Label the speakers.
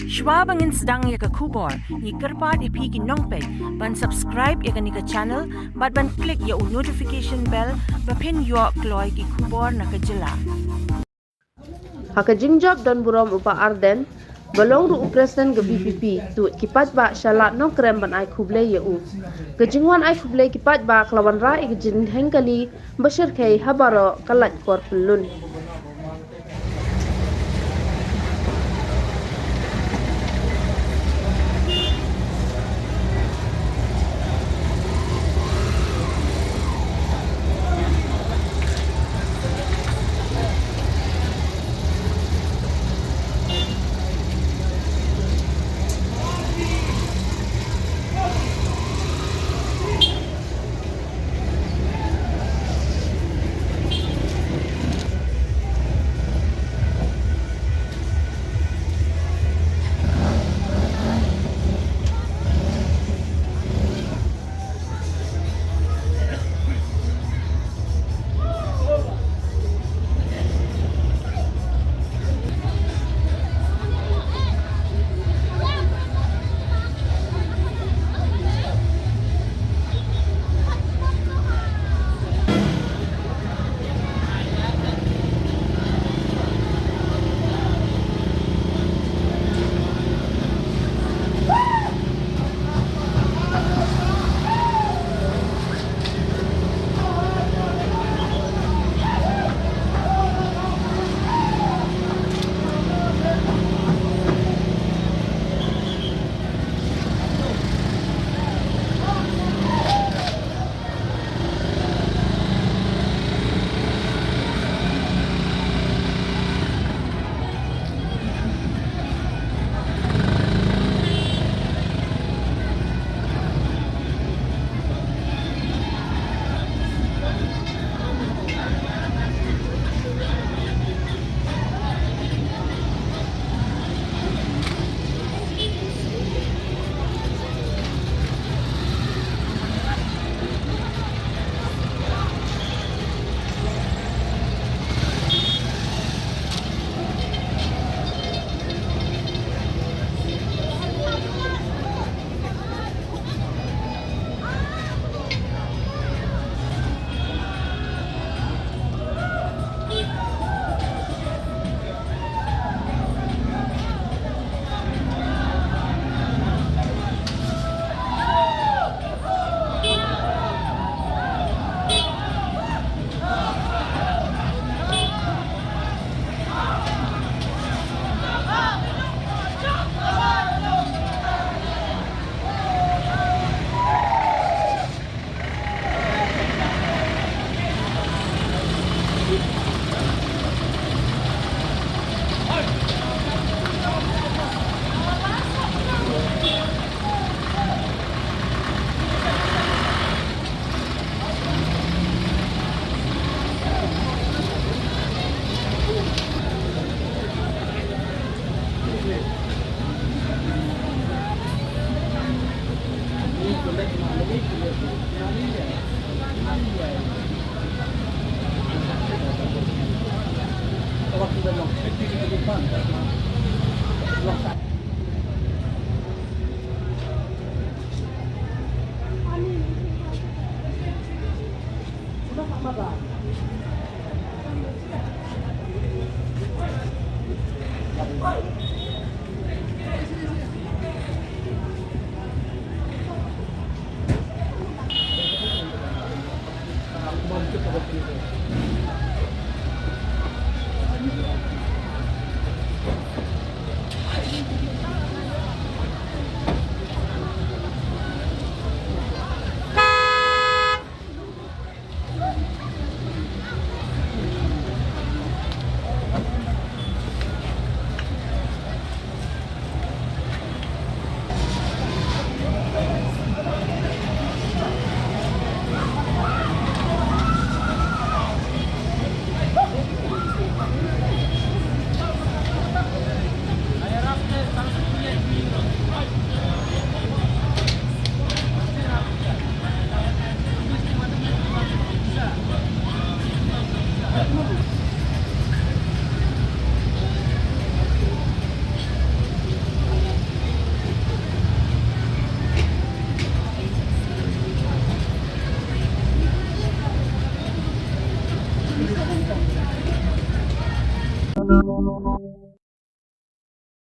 Speaker 1: Shwa bangin sedang ya ke kubor, ni kerpat ipi ki nongpek, ban subscribe ya ke ni ke channel, ban klik ya notification bell, bapin yo kloy ki kubor na ke jela.
Speaker 2: Haka jingjab dan buram upa Arden, balong ru presiden ke BPP, tu kipat ba shalat no krem ban ai kuble ye u. Kejingwan ai kuble kipat ba kelawan ra ik jin hengkali, basir kei habaro kalat kor pelun.